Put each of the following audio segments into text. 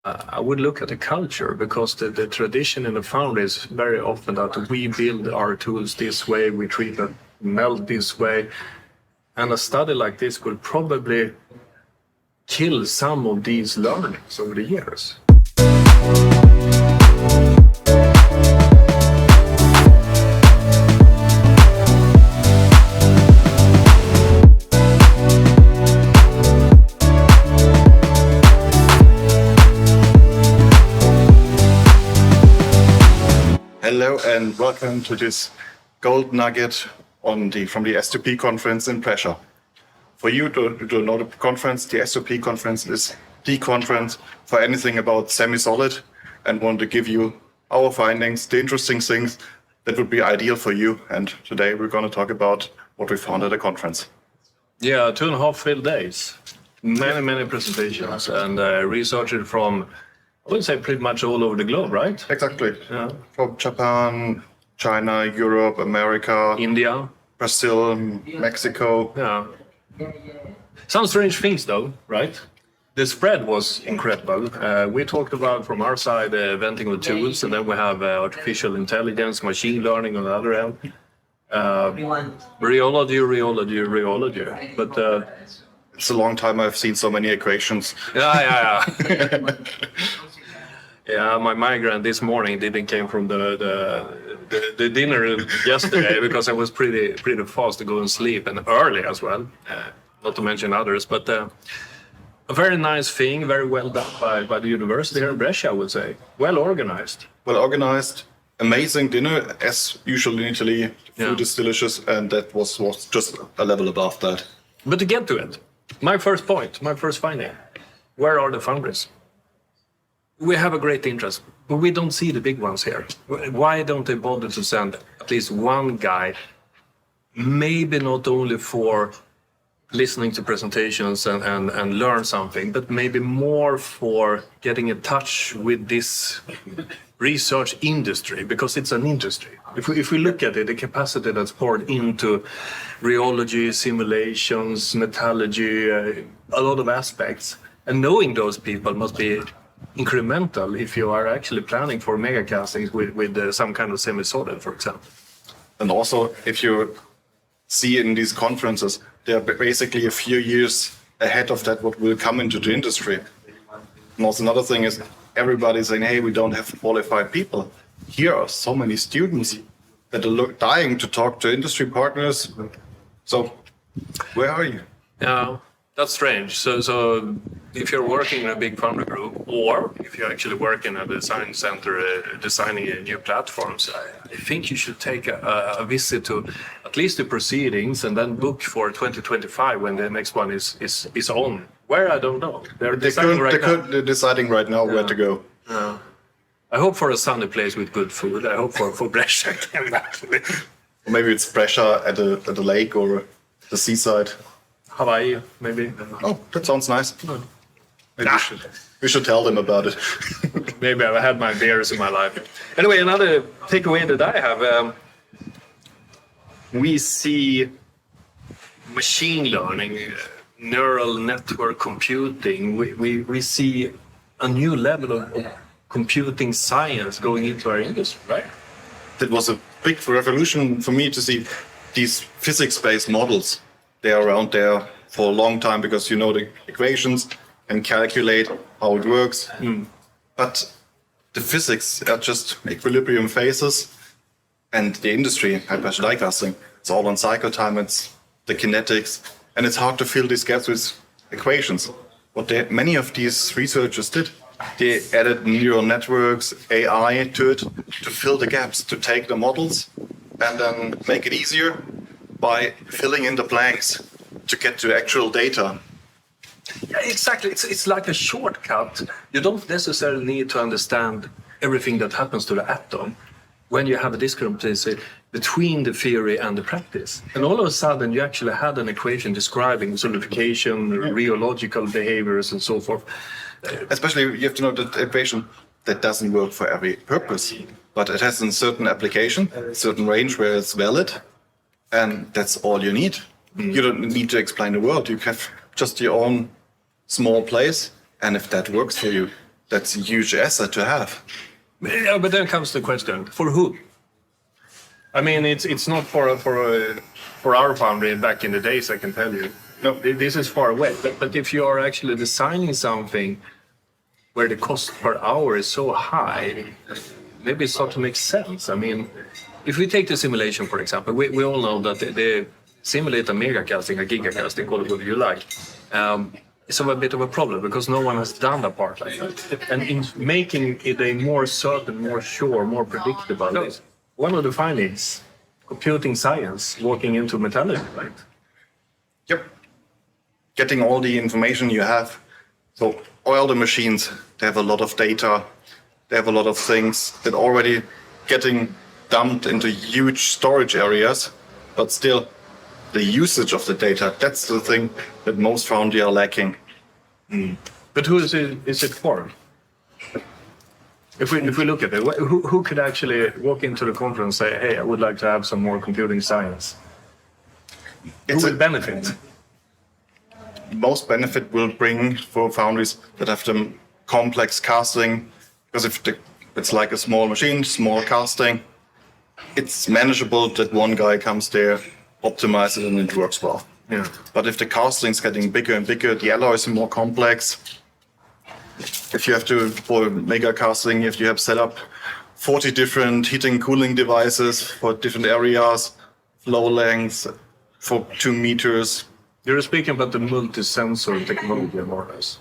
I would look at the culture, because the tradition in the foundry is very often that we build our tools this way, we treat the melt this way. And a study like this could probably kill some of these learnings over the years. Hello and welcome to this Gold Nugget from the S2P conference in Brescia. For you to know the conference, the S2P conference is the conference for anything about semi-solid, and want to give you our findings, the interesting things that would be ideal for you. And today we're going to talk about what we found at the conference. Yeah, 2.5 full days, many presentations, and researchers from, I would say, pretty much all over the globe, right? Exactly. Yeah. From Japan, China, Europe, America, India, Brazil, Mexico. yeah. Some strange things, though, right? The spread was incredible. We talked about, from our side, venting of tools, and then we have artificial intelligence, machine learning on the other end. Rheology. But It's a long time I've seen so many equations. yeah. Yeah, my migraine this morning didn't came from the dinner yesterday, because I was pretty fast to go and sleep, and early as well, not to mention others. But a very nice thing, very well done by the university here in Brescia, I would say. Well organized. Well organized, amazing dinner, as usual in Italy. Food is delicious, and that was just a level above that. But to get to it, my first finding, where are the foundries? We have a great interest, but we don't see the big ones here. Why don't they bother to send at least one guy, maybe not only for listening to presentations and learn something, but maybe more for getting in touch with this research industry, because it's an industry. If we look at it, the capacity that's poured into rheology, simulations, metallurgy, a lot of aspects, and knowing those people must be incremental if you are actually planning for mega castings with some kind of semi-solid, for example. And also, if you see in these conferences, they're basically a few years ahead of that what will come into the industry. And also another thing is, everybody's saying, hey, we don't have qualified people. Here are so many students that are dying to talk to industry partners. So, where are you? Yeah, that's strange. So if you're working in a big foundry group, or if you actually work in a design center designing new platforms, I think you should take a visit to at least the proceedings, and then book for 2025 when the next one is on. Where, I don't know. They're deciding right now where to go. Yeah. I hope for a sunny place with good food. I hope for Brescia again, actually. Or maybe it's Brescia at a lake or the seaside. Hawaii, maybe. Oh, that sounds nice. Maybe we should tell them about it. Maybe I've had my beers in my life. Anyway, another takeaway that I have, we see machine learning, neural network computing. We see a new level of computing science going into our industry, right? That was a big revolution for me to see these physics-based models. They are around there for a long time, because you know the equations and calculate how it works. But the physics are just equilibrium phases, and the industry, Rheocasting, it's all on cycle time, it's the kinetics, and it's hard to fill these gaps with equations. What many of these researchers did, they added neural networks, AI to it, to fill the gaps, to take the models and then make it easier by filling in the blanks to get to actual data. Yeah, exactly. It's like a shortcut. You don't necessarily need to understand everything that happens to the atom when you have a discrepancy between the theory and the practice. And all of a sudden, you actually had an equation describing solidification, rheological behaviors, and so forth. Especially, you have to know that the equation that doesn't work for every purpose, but it has a certain application, a certain range where it's valid, and that's all you need. You don't need to explain the world. You have just your own small place, and if that works for you, that's a huge asset to have. Yeah, but then comes the question: for who? I mean, it's not for our foundry back in the days. I can tell you, no, this is far away. But if you are actually designing something where the cost per hour is so high, maybe it starts to make sense. I mean, if we take the simulation, for example, we all know that the simulate a megacasting, a gigacasting, call it what you like, is a bit of a problem because no one has done a part like that. And in making it a more certain, more sure, more predictable, is one of the findings, computing science walking into metallurgy, right? Yep. Getting all the information you have. So all the machines, they have a lot of data. They have a lot of things that already getting dumped into huge storage areas, but still the usage of the data, that's the thing that most foundry are lacking. But who is it for? If we look at it, who could actually walk into the conference and say, hey, I would like to have some more computing science? Who would benefit? Most benefit will bring for foundries that have the complex casting, because if it's like a small machine, small casting, it's manageable that one guy comes there, optimize it, and it works well. Yeah. But if the casting's getting bigger and bigger, the alloys are more complex. If you have to, for mega casting, if you have set up 40 different heating cooling devices for different areas, flow lengths for 2 meters. You're speaking about the multi-sensor technology, more or less.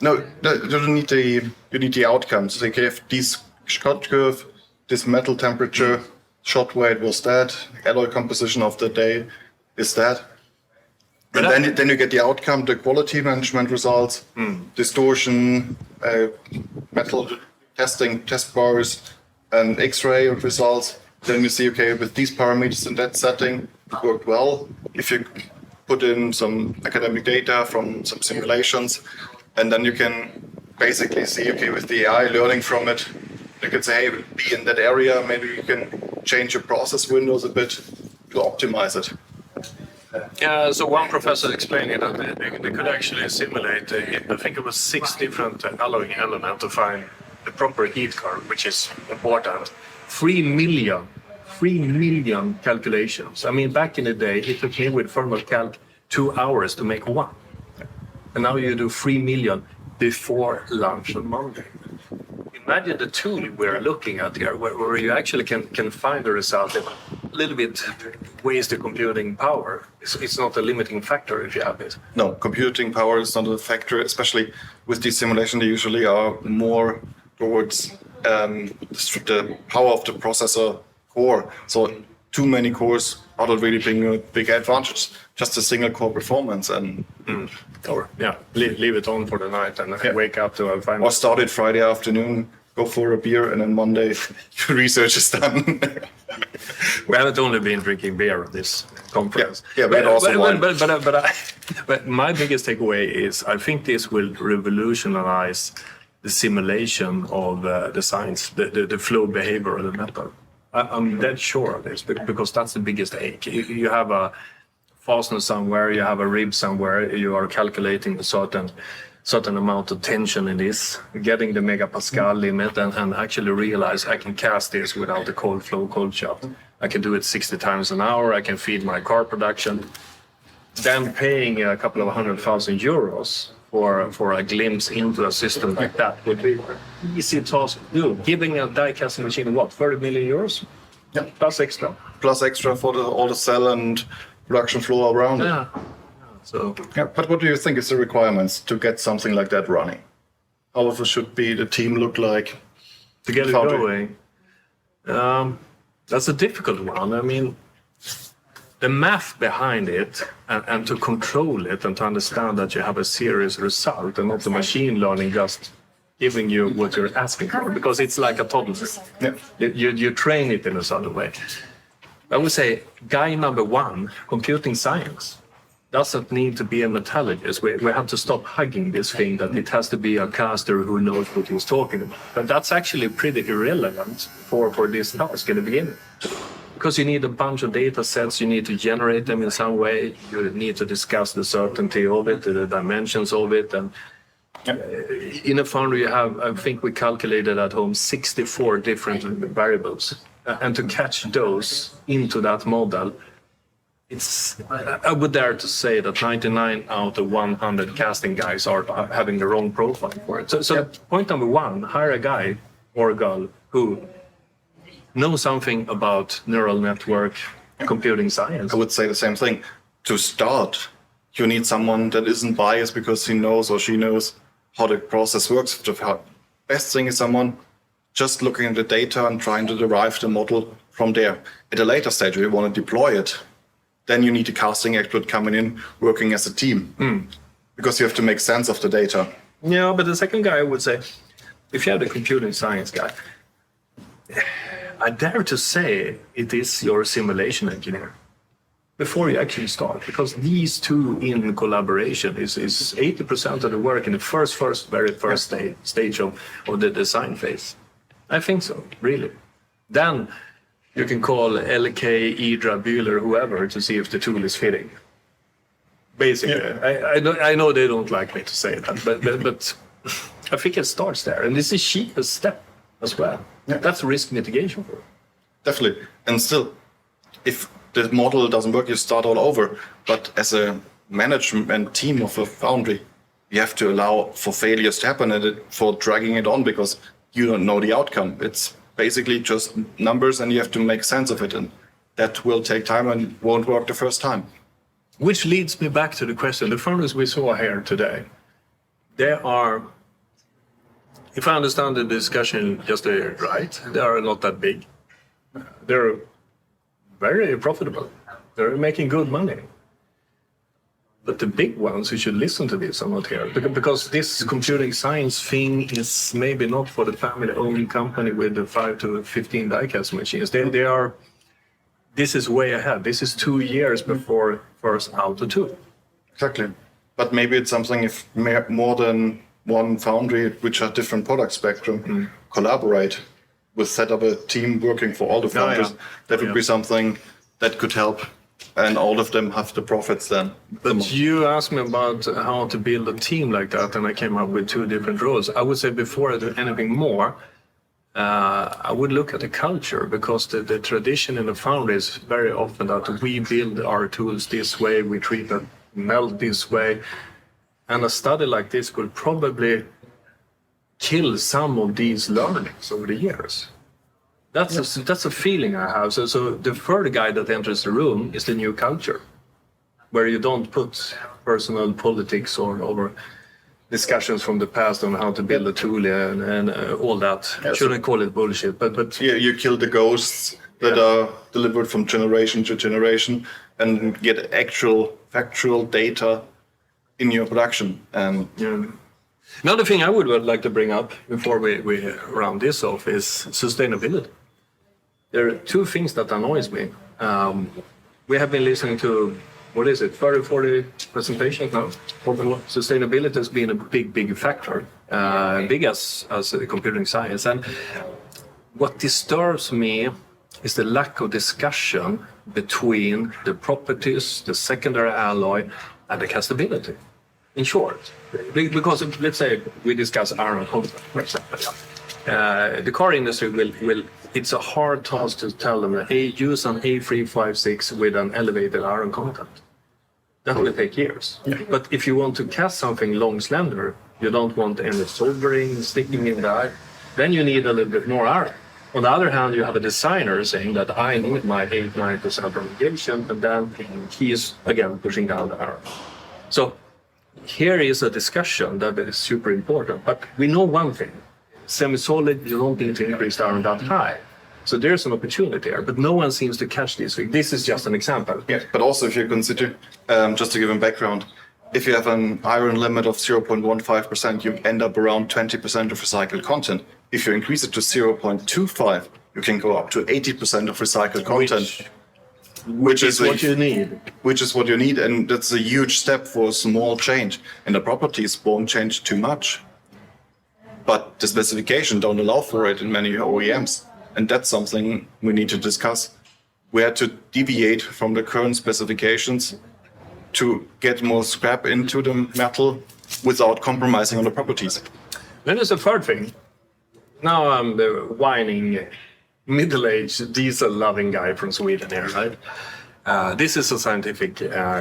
No, you don't need you need the outcomes. So you have this shot curve, this metal temperature, shot weight was that, alloy composition of the day is that. And then you get the outcome, the quality management results, distortion, metal testing, test bars, and X-ray results. Then you see, okay, with these parameters in that setting, it worked well. If you put in some academic data from some simulations, and then you can basically see, okay, with the AI learning from it, you can say, hey, be in that area, maybe you can change your process windows a bit to optimize it. Yeah, so one professor explained it that they could actually simulate, I think it was 6 different alloying elements to find the proper heat curve, which is important. 3 million calculations. I mean, back in the day, it took me with thermal calc 2 hours to make one. And now you do 3 million before lunch on Monday. Imagine the tool we're looking at here, where you actually can find the result and a little bit waste the computing power. It's not a limiting factor if you have it. No, computing power is not a factor, especially with these simulations. They usually are more towards the power of the processor core. So too many cores are not really being a big advantage. Just a single core performance and or leave it on for the night and wake up to a final. Or start it Friday afternoon, go for a beer, and then Monday your research is done. We haven't only been drinking beer at this conference. Yeah, but also wine. But my biggest takeaway is I think this will revolutionize the simulation of the science, the flow behavior of the metal. I'm dead sure of this because that's the biggest ache. You have a fastener somewhere, you have a rib somewhere, you are calculating a certain amount of tension in this, getting the megapascal limit and actually realize I can cast this without a cold flow, cold shot. I can do it 60 times an hour, I can feed my car production. Then paying a couple of €100,000 for a glimpse into a system like that would be an easy task to do. Giving a die casting machine, what, €30 million? Yeah. Plus extra. Plus extra for all the cell and production flow around it. Yeah. So. Yeah, but what do you think is the requirements to get something like that running? How often should the team look like? To get it going? That's a difficult one. I mean, the math behind it and to control it and to understand that you have a serious result and not the machine learning just giving you what you're asking for, because it's like a toddler. Yeah. You train it in a certain way. I would say guy number 1, computing science, doesn't need to be a metallurgist. We have to stop hugging this thing that it has to be a caster who knows what he's talking about. But that's actually pretty irrelevant for this task in the beginning. Because you need a bunch of data sets, you need to generate them in some way, you need to discuss the certainty of it, the dimensions of it, and In a foundry, you have, I think we calculated at home 64 different variables. And to catch those into that model, I would dare to say that 99 out of 100 casting guys are having the wrong profile for it. So point number one, hire a guy or a girl who knows something about neural network, computing science. I would say the same thing. To start, you need someone that isn't biased because he knows or she knows how the process works. The best thing is someone just looking at the data and trying to derive the model from there. At a later stage, if you want to deploy it, then you need a casting expert coming in, working as a team, because you have to make sense of the data. Yeah, but the second guy, I would say, if you have the computing science guy, I dare to say it is your simulation engineer before you actually start, because these two in collaboration is 80% of the work in the very first stage of the design phase. I think so, really. Then you can call LK, Idra, Bühler, whoever, to see if the tool is fitting. Basically, I know they don't like me to say that, but I think it starts there, and this is the cheapest step as well. Yeah. That's risk mitigation for it. Definitely. And still, if the model doesn't work, you start all over. But as a management team of a foundry, you have to allow for failures to happen and for dragging it on because you don't know the outcome. It's basically just numbers and you have to make sense of it. And that will take time and won't work the first time. Which leads me back to the question. The founders we saw here today, they are, if I understand the discussion just right, they are not that big. They're very profitable. They're making good money. But the big ones who should listen to this are not here. Because this computing science thing is maybe not for the family-owned company with the 5 to 15 die-cast machines. They are. This is way ahead. This is 2 years before first Auto 2. Exactly. But maybe it's something if more than one foundry, which have different product spectrum, collaborate with set up a team working for all the foundries. That would be something that could help, and all of them have the profits then. But you asked me about how to build a team like that, and I came up with 2 different roles. I would say before I do anything more, I would look at the culture, because the tradition in the foundry is very often that we build our tools this way, we treat them melt this way. And a study like this could probably kill some of these learnings over the years. That's a feeling I have. So the third guy that enters the room is the new culture, where you don't put personal politics or discussions from the past on how to build a tool and all that. Shouldn't call it bullshit, but yeah, you kill the ghosts that are delivered from generation to generation and get actual factual data in your production. And another thing I would like to bring up before we round this off is sustainability. There are 2 things that annoys me. We have been listening to, 30, 40 presentations now. Sustainability has been a big factor, big as the computing science. And what disturbs me is the lack of discussion between the properties, the secondary alloy, and the castability. In short, because let's say we discuss iron content, for example. The car industry will. It's a hard task to tell them that use an A356 with an elevated iron content. That will take years. Yeah. But if you want to cast something long, slender, you don't want any soldering, sticking in there, then you need a little bit more iron. On the other hand, you have a designer saying that I need my 8-9% prolongation, and then he is again pushing down the iron. So here is a discussion that is super important. But we know one thing. Semi-solid, you don't need to increase the iron that high. So there's an opportunity there, but no one seems to catch this. This is just an example. Yeah, but also if you consider, just to give a background, if you have an iron limit of 0.15%, you end up around 20% of recycled content. If you increase it to 0.25, you can go up to 80% of recycled content. Which is what you need. Which is what you need, and that's a huge step for a small change. And the properties won't change too much. But the specification don't allow for it in many OEMs. And that's something we need to discuss. Where to deviate from the current specifications to get more scrap into the metal without compromising on the properties. Then there's a third thing. Now I'm the whining, middle-aged, diesel-loving guy from Sweden here, right? This is a scientific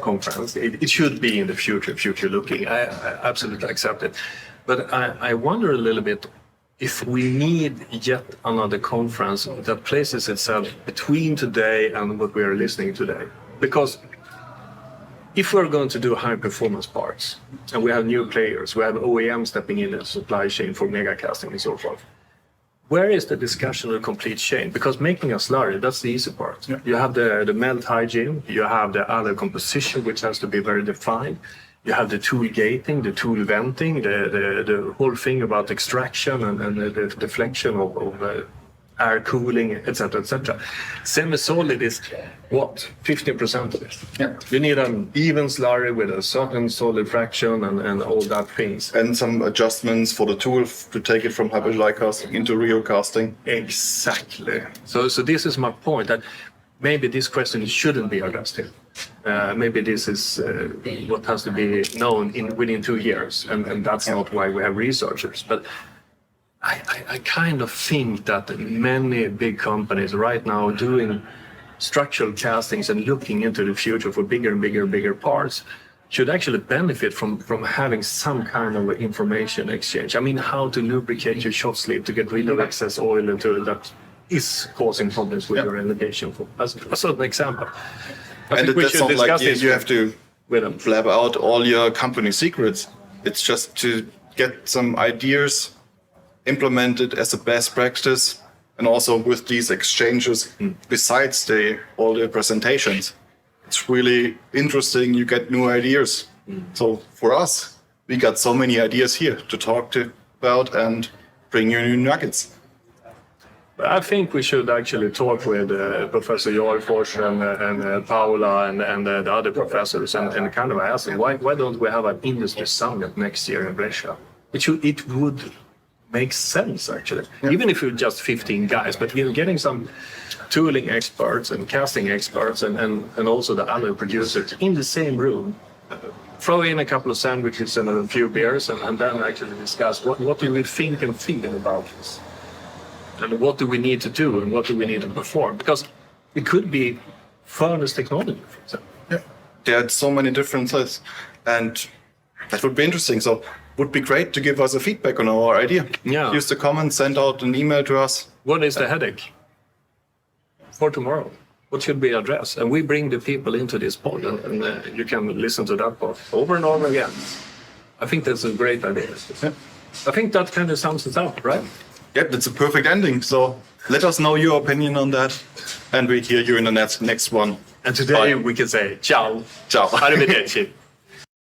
conference. It should be in the future-looking. I absolutely accept it. But I wonder a little bit if we need yet another conference that places itself between today and what we are listening today. Because if we're going to do high-performance parts, and we have new players, we have OEM stepping in the supply chain for Rheocasting and so forth, where is the discussion of the complete chain? Because making a slurry, that's the easy part. Yeah. You have the melt hygiene, you have the other composition, which has to be very defined. You have the tool gating, the tool venting, the whole thing about extraction and the deflection of air cooling, etc., etc. Semi-solid is what? 15% of it. Yeah. You need an even slurry with a certain solid fraction and all that things. And some adjustments for the tool to take it from hydraulic casting into Rheocasting. Exactly. So this is my point, that maybe this question shouldn't be addressed here. Maybe this is what has to be known within 2 years, and that's not why we have researchers. But I kind of think that many big companies right now doing structural castings and looking into the future for bigger and bigger parts should actually benefit from having some kind of information exchange. I mean, how to lubricate your shot sleeve to get rid of excess oil into that is causing problems with your elevation, as a certain example. And that's not like you have to blab out all your company secrets. It's just to get some ideas implemented as a best practice, and also with these exchanges besides all the presentations. It's really interesting. You get new ideas. So for us, we got so many ideas here to talk about and bring you new nuggets. I think we should actually talk with Professor Jorfors and Paula and the other professors and kind of ask them, why don't we have an industry summit next year in Brescia? It would make sense, actually. Yeah. Even if you're just 15 guys, but getting some tooling experts and casting experts and also the other producers in the same room, throw in a couple of sandwiches and a few beers and then actually discuss what do we think and feel about this? And what do we need to do and what do we need to perform? Because it could be furnace technology, for example. Yeah. There are so many differences, and that would be interesting. So it would be great to give us a feedback on our idea. Yeah. Use the comments, send out an email to us. What is the headache for tomorrow? What should we address? And we bring the people into this pod, and you can listen to that pod over and over again. I think that's a great idea. Yeah. I think that kind of sums it up, right? Yep, that's a perfect ending. So let us know your opinion on that, and we hear you in the next one. And today we can say ciao. Ciao. Arrivederci.